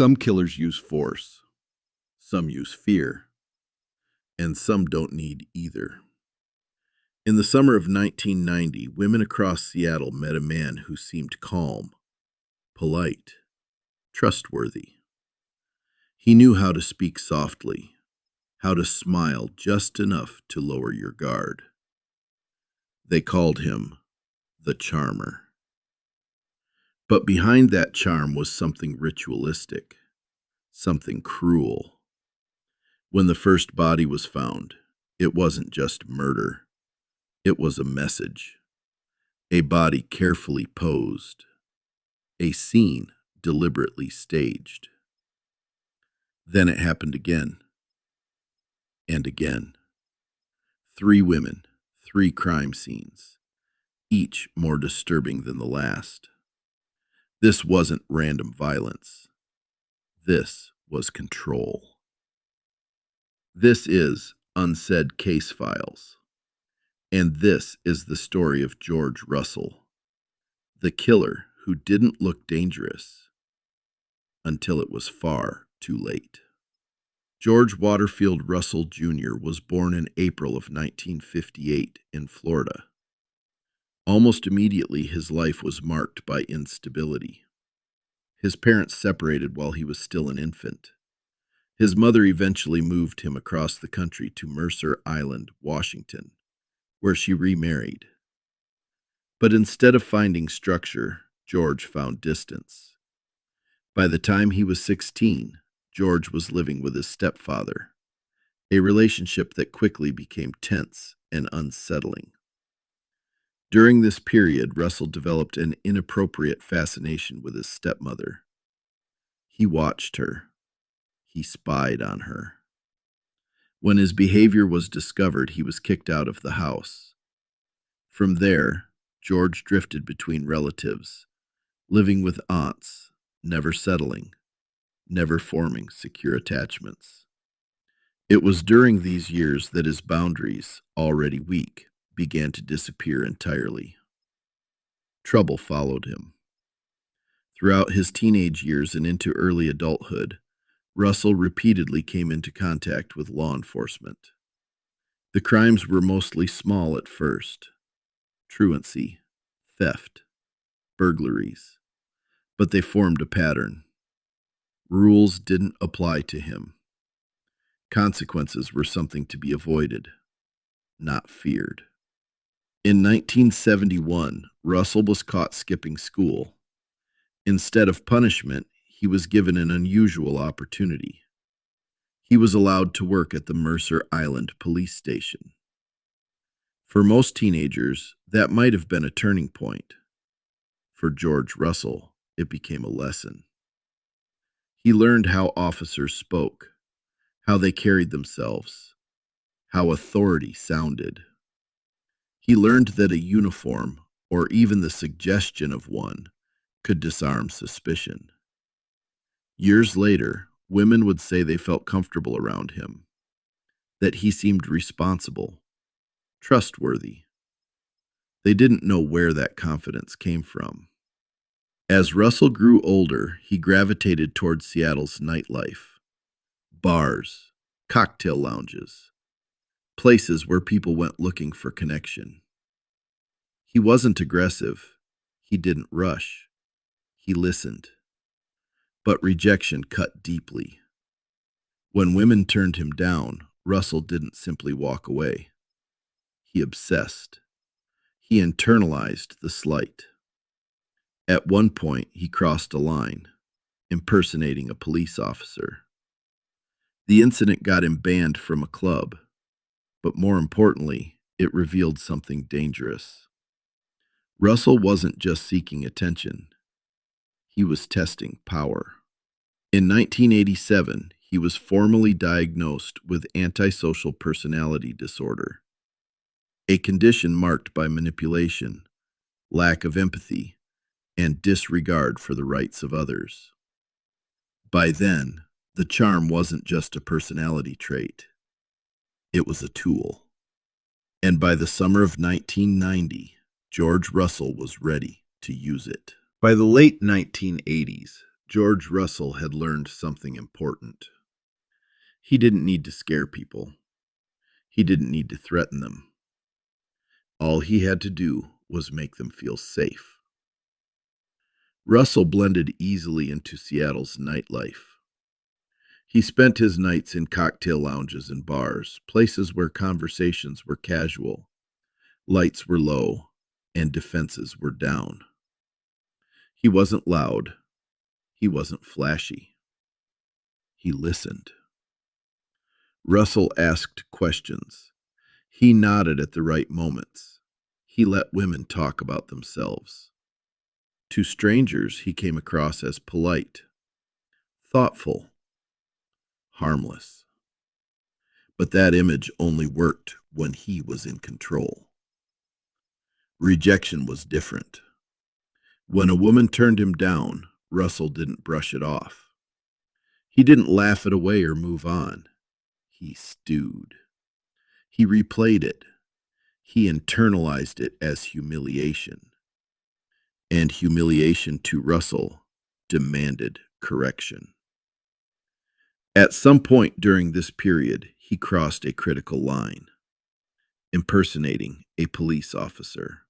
Some killers use force, some use fear, and some don't need either. In the summer of 1990, women across Seattle met a man who seemed calm, polite, trustworthy. He knew how to speak softly, how to smile just enough to lower your guard. They called him the Charmer. But behind that charm was something ritualistic, something cruel. When the first body was found, it wasn't just murder. It was a message, a body carefully posed, a scene deliberately staged. Then it happened again, and again. 3 women, 3 crime scenes, each more disturbing than the last. This wasn't random violence. This was control. This is UNSAID Case Files. And this is the story of George Russell, the killer who didn't look dangerous until it was far too late. George Waterfield Russell Jr. was born in April of 1958 in Florida. Almost immediately, his life was marked by instability. His parents separated while he was still an infant. His mother eventually moved him across the country to Mercer Island, Washington, where she remarried. But instead of finding structure, George found distance. By the time he was 16, George was living with his stepfather, a relationship that quickly became tense and unsettling. During this period, Russell developed an inappropriate fascination with his stepmother. He watched her. He spied on her. When his behavior was discovered, he was kicked out of the house. From there, George drifted between relatives, living with aunts, never settling, never forming secure attachments. It was during these years that his boundaries, already weak, began to disappear entirely. Trouble followed him. Throughout his teenage years and into early adulthood, Russell repeatedly came into contact with law enforcement. The crimes were mostly small at first: truancy, theft, burglaries, but they formed a pattern. Rules didn't apply to him. Consequences were something to be avoided, not feared. In 1971, Russell was caught skipping school. Instead of punishment, he was given an unusual opportunity. He was allowed to work at the Mercer Island police station. For most teenagers, that might have been a turning point. For George Russell, it became a lesson. He learned how officers spoke, how they carried themselves, how authority sounded. He learned that a uniform, or even the suggestion of one, could disarm suspicion. Years later, women would say they felt comfortable around him, that he seemed responsible, trustworthy. They didn't know where that confidence came from. As Russell grew older, he gravitated towards Seattle's nightlife, bars, cocktail lounges, places where people went looking for connection. He wasn't aggressive. He didn't rush. He listened. But rejection cut deeply. When women turned him down, Russell didn't simply walk away. He obsessed. He internalized the slight. At one point, he crossed a line, impersonating a police officer. The incident got him banned from a club, but more importantly, it revealed something dangerous. Russell wasn't just seeking attention. He was testing power. In 1987, he was formally diagnosed with antisocial personality disorder, a condition marked by manipulation, lack of empathy, and disregard for the rights of others. By then, the charm wasn't just a personality trait. It was a tool. And by the summer of 1990, George Russell was ready to use it. By the late 1980s, George Russell had learned something important. He didn't need to scare people. He didn't need to threaten them. All he had to do was make them feel safe. Russell blended easily into Seattle's nightlife. He spent his nights in cocktail lounges and bars, places where conversations were casual, lights were low, and defenses were down. He wasn't loud. He wasn't flashy. He listened. Russell asked questions. He nodded at the right moments. He let women talk about themselves. To strangers, he came across as polite, thoughtful, harmless. But that image only worked when he was in control. Rejection was different. When a woman turned him down, Russell didn't brush it off. He didn't laugh it away or move on. He stewed. He replayed it. He internalized it as humiliation. And humiliation to Russell demanded correction. At some point during this period, he crossed a critical line, impersonating a police officer.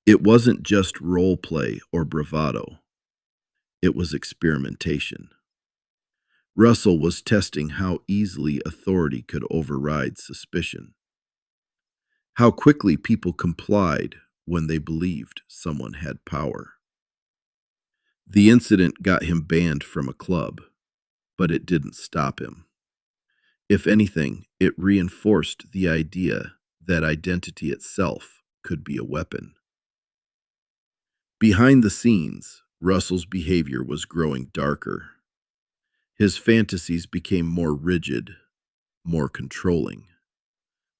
It wasn't just role play or bravado. It was experimentation. Russell was testing how easily authority could override suspicion, how quickly people complied when they believed someone had power. The incident got him banned from a club, but it didn't stop him. If anything, it reinforced the idea that identity itself could be a weapon. Behind the scenes, Russell's behavior was growing darker. His fantasies became more rigid, more controlling,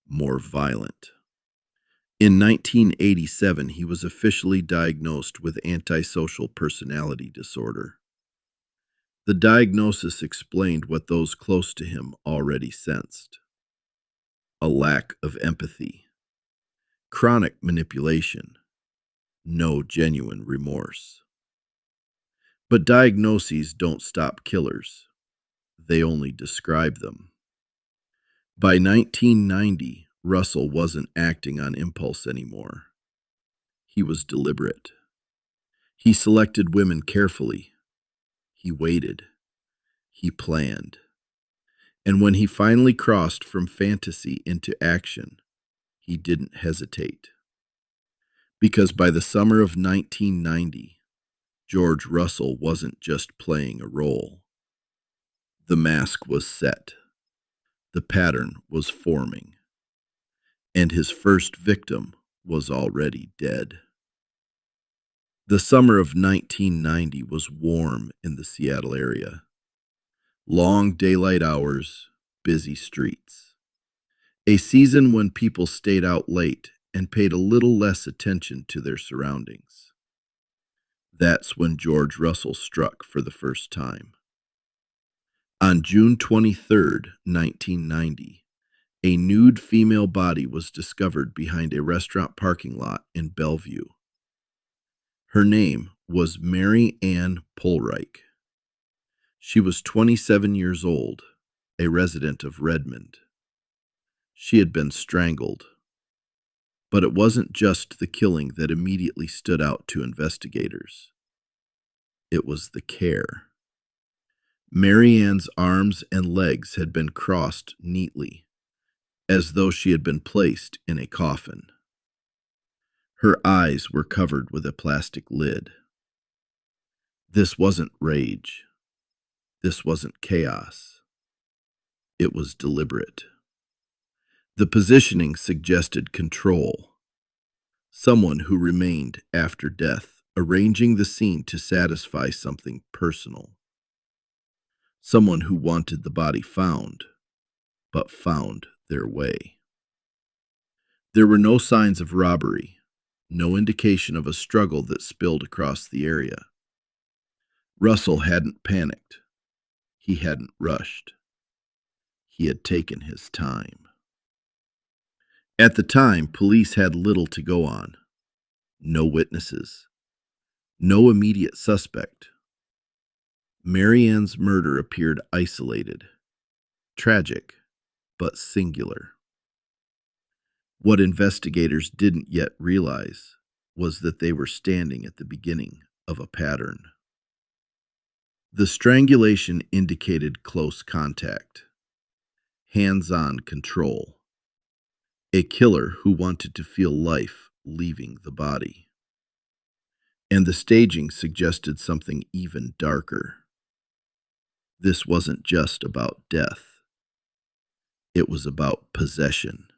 more violent. In 1987, he was officially diagnosed with antisocial personality disorder. The diagnosis explained what those close to him already sensed: a lack of empathy, chronic manipulation, no genuine remorse. But diagnoses don't stop killers. They only describe them. By 1990, Russell wasn't acting on impulse anymore. He was deliberate. He selected women carefully. He waited. He planned. And when he finally crossed from fantasy into action, he didn't hesitate. Because by the summer of 1990, George Russell wasn't just playing a role. The mask was set. The pattern was forming. And his first victim was already dead. The summer of 1990 was warm in the Seattle area. Long daylight hours, busy streets. A season when people stayed out late and paid a little less attention to their surroundings. That's when George Russell struck for the first time. On June 23, 1990, a nude female body was discovered behind a restaurant parking lot in Bellevue. Her name was Mary Ann Polreich. She was 27 years old, a resident of Redmond. She had been strangled. But it wasn't just the killing that immediately stood out to investigators. It was the care. Mary Ann's arms and legs had been crossed neatly, as though she had been placed in a coffin. Her eyes were covered with a plastic lid. This wasn't rage. This wasn't chaos. It was deliberate. The positioning suggested control. Someone who remained after death, arranging the scene to satisfy something personal. Someone who wanted the body found, but found their way. There were no signs of robbery, no indication of a struggle that spilled across the area. Russell hadn't panicked. He hadn't rushed. He had taken his time. At the time, police had little to go on. No witnesses. No immediate suspect. Marianne's murder appeared isolated, tragic, but singular. What investigators didn't yet realize was that they were standing at the beginning of a pattern. The strangulation indicated close contact, hands-on control, a killer who wanted to feel life leaving the body. And the staging suggested something even darker. This wasn't just about death. It was about possession.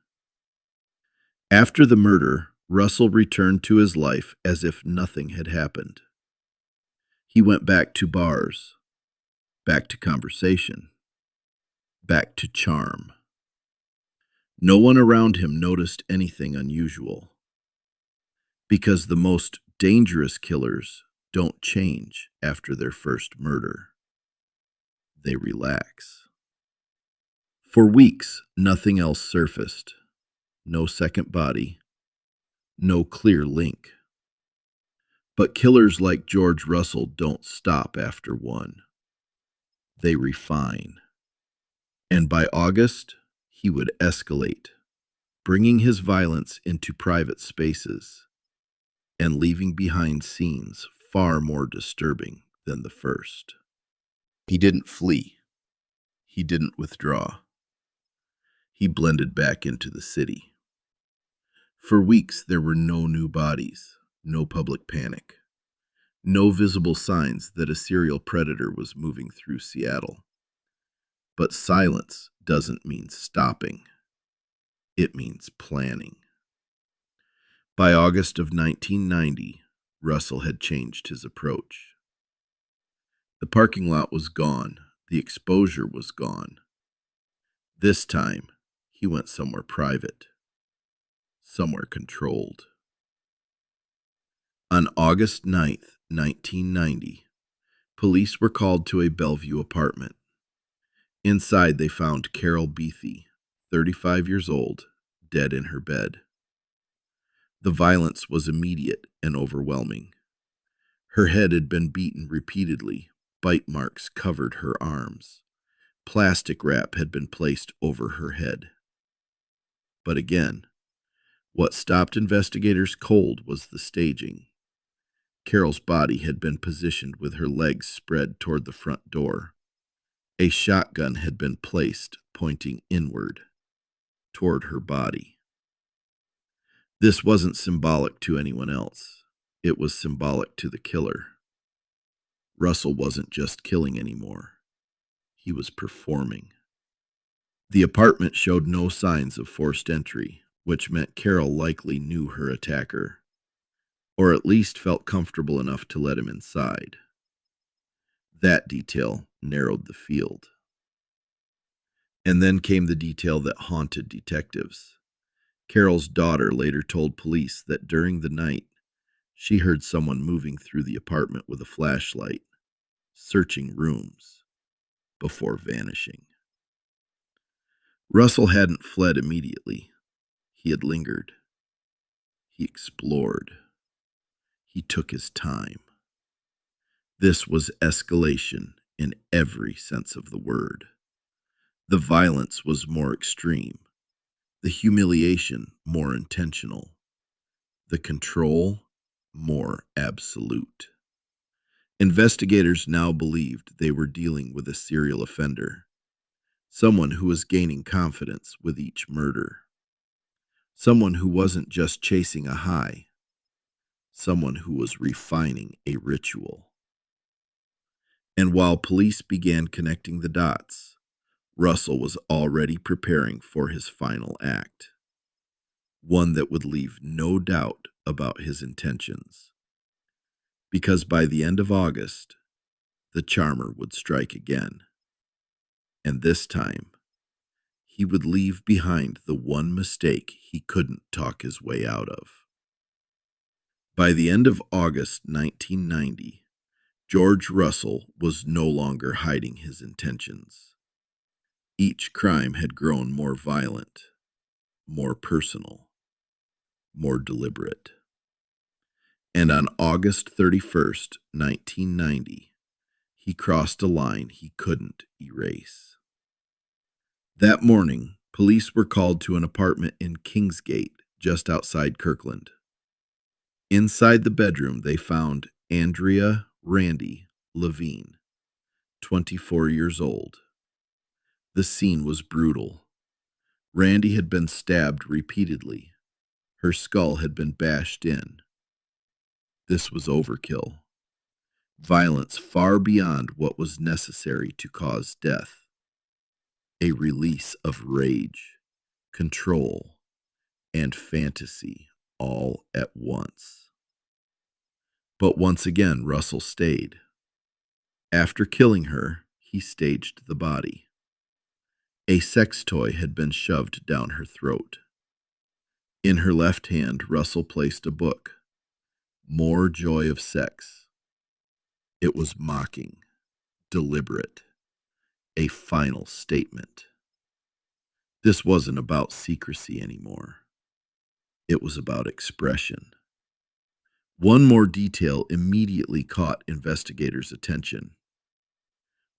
After the murder, Russell returned to his life as if nothing had happened. He went back to bars, back to conversation, back to charm. No one around him noticed anything unusual, because the most dangerous killers don't change after their first murder. They relax. For weeks, nothing else surfaced. No second body, no clear link. But killers like George Russell don't stop after one. They refine. And by August, he would escalate, bringing his violence into private spaces and leaving behind scenes far more disturbing than the first. He didn't flee. He didn't withdraw. He blended back into the city. For weeks, there were no new bodies, no public panic, no visible signs that a serial predator was moving through Seattle. But silence doesn't mean stopping. It means planning. By August of 1990, Russell had changed his approach. The parking lot was gone. The exposure was gone. This time, he went somewhere private, somewhere controlled. On August 9th, 1990, police were called to a Bellevue apartment. Inside, they found Carol Beatty, 35 years old, dead in her bed. The violence was immediate and overwhelming. Her head had been beaten repeatedly. Bite marks covered her arms. Plastic wrap had been placed over her head. But again, what stopped investigators cold was the staging. Carol's body had been positioned with her legs spread toward the front door. A shotgun had been placed, pointing inward, toward her body. This wasn't symbolic to anyone else. It was symbolic to the killer. Russell wasn't just killing anymore. He was performing. The apartment showed no signs of forced entry, which meant Carol likely knew her attacker, or at least felt comfortable enough to let him inside. That detail narrowed the field. And then came the detail that haunted detectives. Carol's daughter later told police that during the night, she heard someone moving through the apartment with a flashlight, searching rooms, before vanishing. Russell hadn't fled immediately. He had lingered. He explored. He took his time. This was escalation in every sense of the word. The violence was more extreme. The humiliation more intentional. The control more absolute. Investigators now believed they were dealing with a serial offender, someone who was gaining confidence with each murder, someone who wasn't just chasing a high, someone who was refining a ritual. And while police began connecting the dots, Russell was already preparing for his final act, one that would leave no doubt about his intentions. Because by the end of August, the charmer would strike again. And this time, he would leave behind the one mistake he couldn't talk his way out of. By the end of August 1990, George Russell was no longer hiding his intentions. Each crime had grown more violent, more personal, more deliberate. And on August 31st, 1990, he crossed a line he couldn't erase. That morning, police were called to an apartment in Kingsgate, just outside Kirkland. Inside the bedroom, they found Andrea Randy Levine, 24 years old. The scene was brutal. Randy had been stabbed repeatedly. Her skull had been bashed in. This was overkill. Violence far beyond what was necessary to cause death. A release of rage, control, and fantasy all at once. But once again, Russell stayed. After killing her, he staged the body. A sex toy had been shoved down her throat. In her left hand, Russell placed a book, More Joy of Sex. It was mocking, deliberate, a final statement. This wasn't about secrecy anymore. It was about expression. One more detail immediately caught investigators' attention.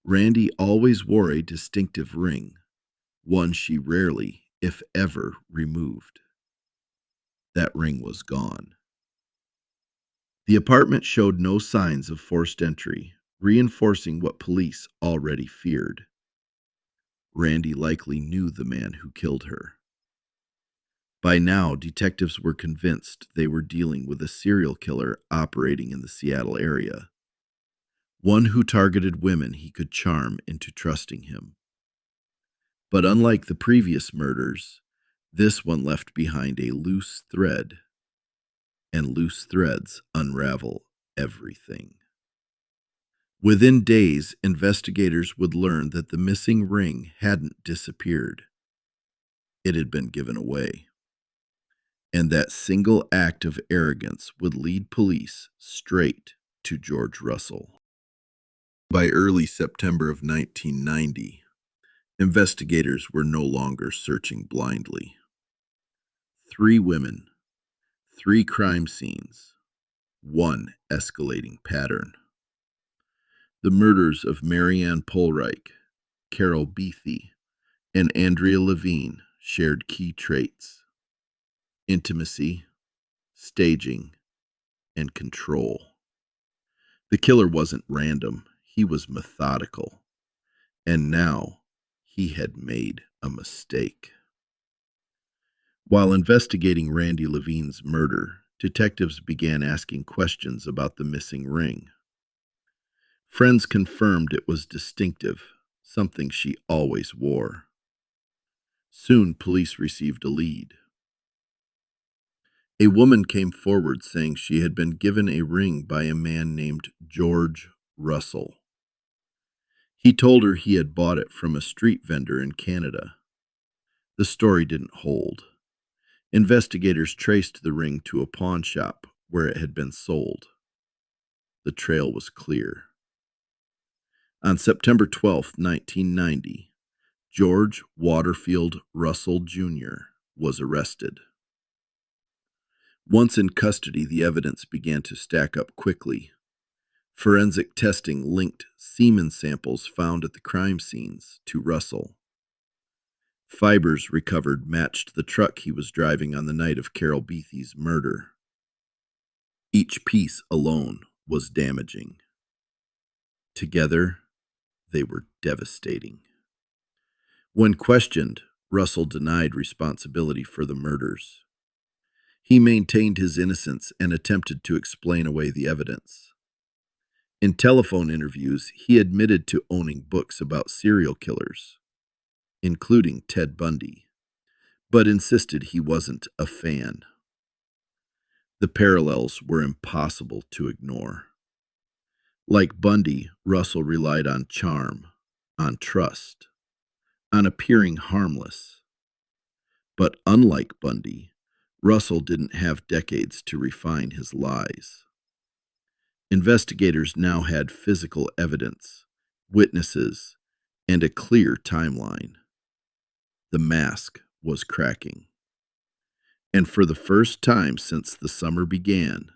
Randy always wore a distinctive ring, one she rarely, if ever, removed. That ring was gone. The apartment showed no signs of forced entry, reinforcing what police already feared. Randy likely knew the man who killed her. By now, detectives were convinced they were dealing with a serial killer operating in the Seattle area, one who targeted women he could charm into trusting him. But unlike the previous murders, this one left behind a loose thread, and loose threads unravel everything. Within days, investigators would learn that the missing ring hadn't disappeared. It had been given away. And that single act of arrogance would lead police straight to George Russell. By early September of 1990, investigators were no longer searching blindly. 3 women, 3 crime scenes, 1 escalating pattern. The murders of Marianne Polreich, Carol Beathy, and Andrea Levine shared key traits: intimacy, staging, and control. The killer wasn't random, he was methodical. And now, he had made a mistake. While investigating Randy Levine's murder, detectives began asking questions about the missing ring. Friends confirmed it was distinctive, something she always wore. Soon, police received a lead. A woman came forward saying she had been given a ring by a man named George Russell. He told her he had bought it from a street vendor in Canada. The story didn't hold. Investigators traced the ring to a pawn shop where it had been sold. The trail was clear. On September 12, 1990, George Waterfield Russell, Jr. was arrested. Once in custody, the evidence began to stack up quickly. Forensic testing linked semen samples found at the crime scenes to Russell. Fibers recovered matched the truck he was driving on the night of Carol Beathy's murder. Each piece alone was damaging. Together, they were devastating. When questioned, Russell denied responsibility for the murders. He maintained his innocence and attempted to explain away the evidence. In telephone interviews, he admitted to owning books about serial killers, including Ted Bundy, but insisted he wasn't a fan. The parallels were impossible to ignore. Like Bundy, Russell relied on charm, on trust, on appearing harmless. But unlike Bundy, Russell didn't have decades to refine his lies. Investigators now had physical evidence, witnesses, and a clear timeline. The mask was cracking. And for the first time since the summer began,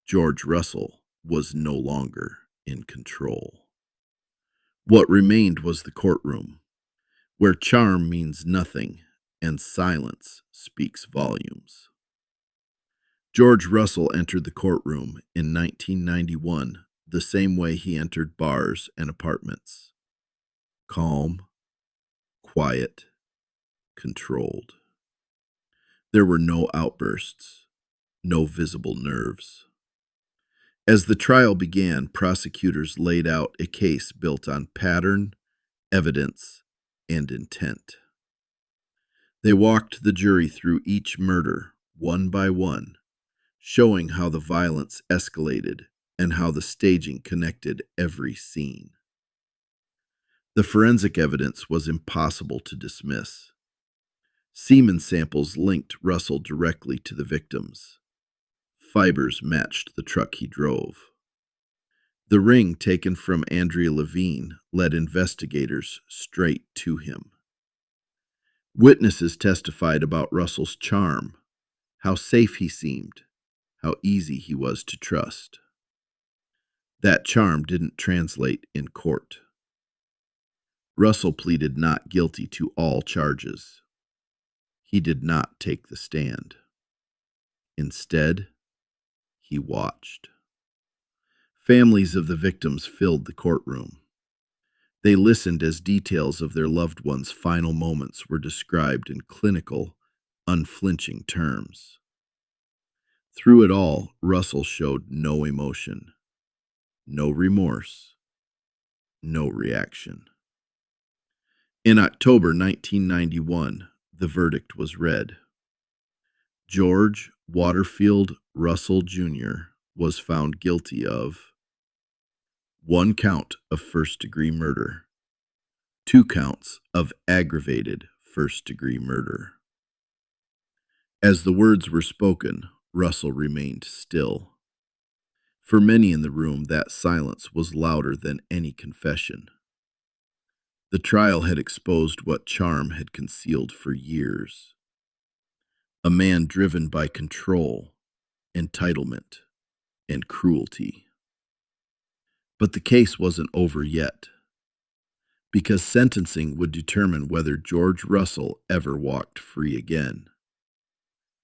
George Russell was no longer in control. What remained was the courtroom, where charm means nothing and silence speaks volumes. George Russell entered the courtroom in 1991 the same way he entered bars and apartments: calm, quiet, controlled. There were no outbursts, no visible nerves. As the trial began, prosecutors laid out a case built on pattern, evidence, and intent. They walked the jury through each murder, one by one, showing how the violence escalated and how the staging connected every scene. The forensic evidence was impossible to dismiss. Semen samples linked Russell directly to the victims. Fibers matched the truck he drove. The ring taken from Andrea Levine led investigators straight to him. Witnesses testified about Russell's charm, how safe he seemed, how easy he was to trust. That charm didn't translate in court. Russell pleaded not guilty to all charges. He did not take the stand. Instead, he watched. Families of the victims filled the courtroom. They listened as details of their loved ones' final moments were described in clinical, unflinching terms. Through it all, Russell showed no emotion, no remorse, no reaction. In October 1991, the verdict was read. George Waterfield Russell, Jr. was found guilty of 1 count of first-degree murder, 2 counts of aggravated first-degree murder. As the words were spoken, Russell remained still. For many in the room, that silence was louder than any confession. The trial had exposed what charm had concealed for years. A man driven by control, entitlement, and cruelty. But the case wasn't over yet, because sentencing would determine whether George Russell ever walked free again,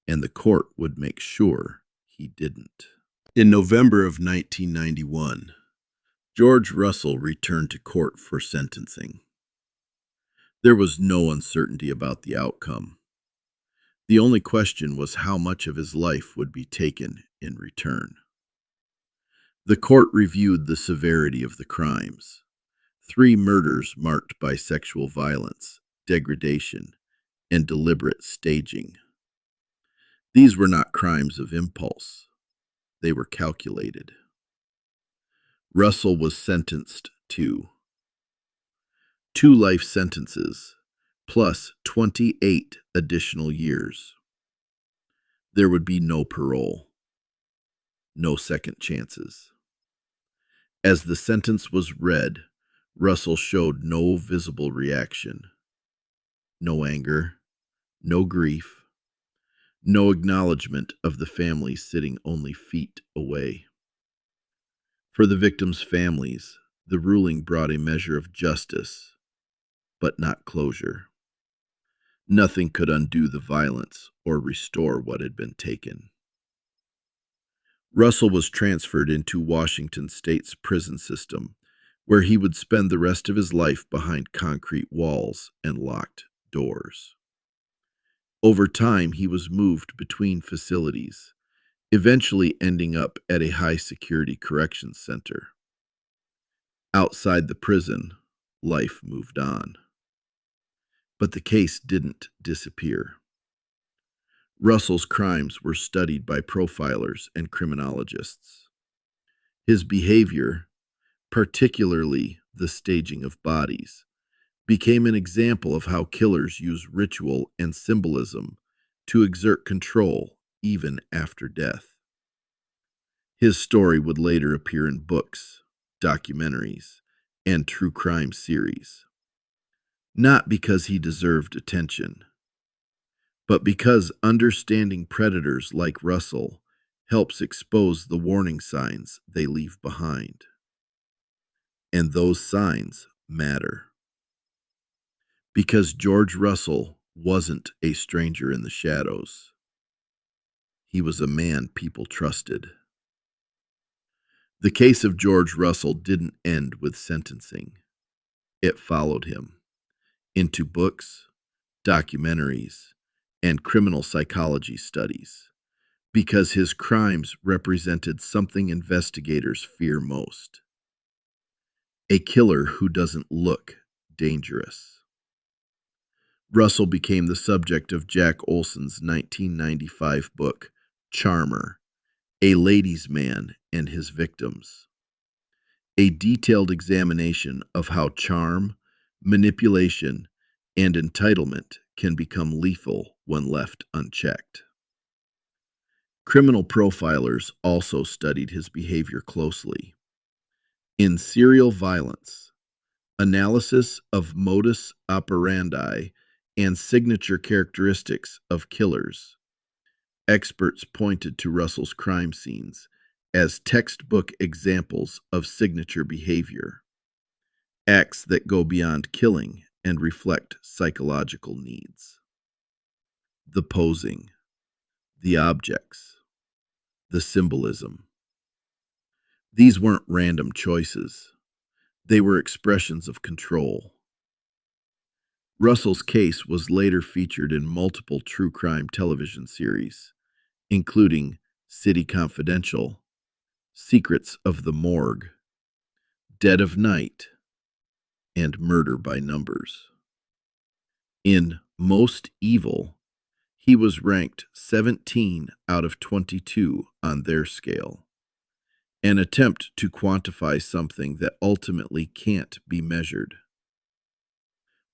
and the court would make sure he didn't. In November of 1991, George Russell returned to court for sentencing. There was no uncertainty about the outcome. The only question was how much of his life would be taken in return. The court reviewed the severity of the crimes. 3 murders marked by sexual violence, degradation, and deliberate staging. These were not crimes of impulse. They were calculated. Russell was sentenced to 2 life sentences, plus 28 additional years. There would be no parole, no second chances. As the sentence was read, Russell showed no visible reaction. No anger, no grief, no acknowledgement of the family sitting only feet away. For the victims' families, the ruling brought a measure of justice, but not closure. Nothing could undo the violence or restore what had been taken. Russell was transferred into Washington State's prison system, where he would spend the rest of his life behind concrete walls and locked doors. Over time, he was moved between facilities, eventually ending up at a high-security corrections center. Outside the prison, life moved on. But the case didn't disappear. Russell's crimes were studied by profilers and criminologists. His behavior, particularly the staging of bodies, became an example of how killers use ritual and symbolism to exert control even after death. His story would later appear in books, documentaries, and true crime series. Not because he deserved attention, but because understanding predators like Russell helps expose the warning signs they leave behind. And those signs matter. Because George Russell wasn't a stranger in the shadows. He was a man people trusted. The case of George Russell didn't end with sentencing. It followed him into books, documentaries, and criminal psychology studies because his crimes represented something investigators fear most: a killer who doesn't look dangerous. Russell became the subject of Jack Olson's 1995 book, Charmer, A Ladies' Man and His Victims, a detailed examination of how charm, manipulation, and entitlement can become lethal when left unchecked. Criminal profilers also studied his behavior closely. In Serial Violence, analysis of modus operandi and signature characteristics of killers, experts pointed to Russell's crime scenes as textbook examples of signature behavior, acts that go beyond killing and reflect psychological needs. The posing, the objects, the symbolism. These weren't random choices. They were expressions of control. Russell's case was later featured in multiple true crime television series, including City Confidential, Secrets of the Morgue, Dead of Night, and Murder by Numbers. In Most Evil, he was ranked 17 out of 22 on their scale, an attempt to quantify something that ultimately can't be measured.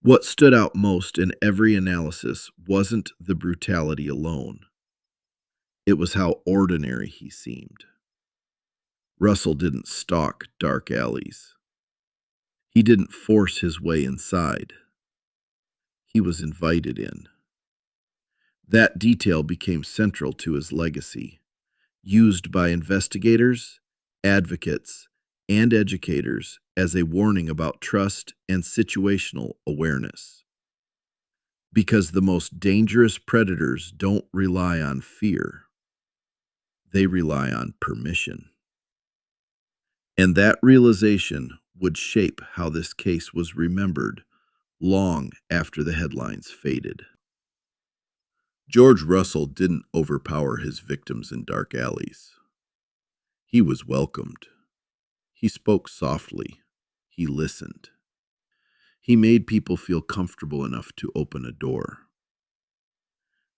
What stood out most in every analysis wasn't the brutality alone. It was how ordinary he seemed. Russell didn't stalk dark alleys. He didn't force his way inside. He was invited in. That detail became central to his legacy, used by investigators, advocates, and educators as a warning about trust and situational awareness. Because the most dangerous predators don't rely on fear. They rely on permission. And that realization would shape how this case was remembered long after the headlines faded. George Russell didn't overpower his victims in dark alleys. He was welcomed. He spoke softly. He listened. He made people feel comfortable enough to open a door.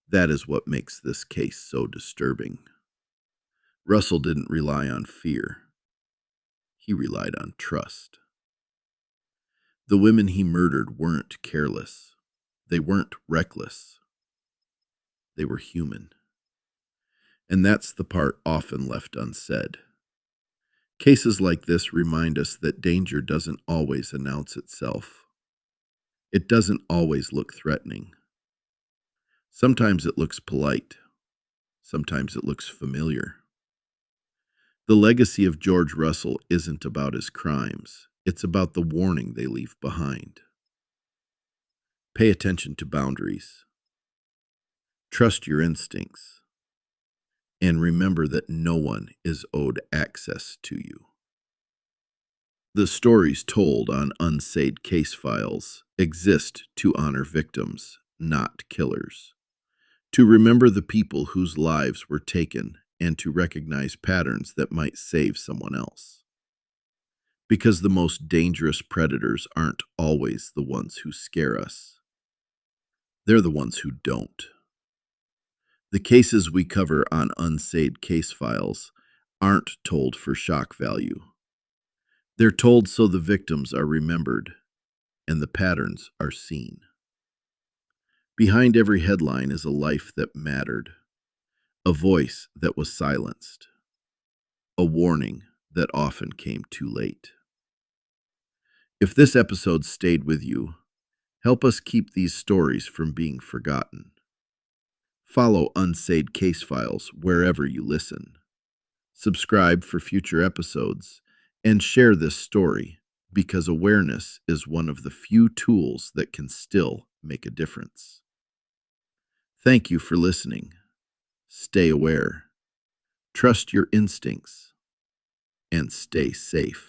That is what makes this case so disturbing. Russell didn't rely on fear. He relied on trust. The women he murdered weren't careless. They weren't reckless. They were human. And that's the part often left unsaid. Cases like this remind us that danger doesn't always announce itself. It doesn't always look threatening. Sometimes it looks polite. Sometimes it looks familiar. The legacy of George Russell isn't about his crimes. It's about the warning they leave behind. Pay attention to boundaries. Trust your instincts. And remember that no one is owed access to you. The stories told on UNSAID case files exist to honor victims, not killers. To remember the people whose lives were taken and to recognize patterns that might save someone else. Because the most dangerous predators aren't always the ones who scare us. They're the ones who don't. The cases we cover on UNSAID case files aren't told for shock value. They're told so the victims are remembered and the patterns are seen. Behind every headline is a life that mattered, a voice that was silenced, a warning that often came too late. If this episode stayed with you, help us keep these stories from being forgotten. Follow UNSAID Case Files wherever you listen. Subscribe for future episodes and share this story because awareness is one of the few tools that can still make a difference. Thank you for listening. Stay aware, trust your instincts, and stay safe.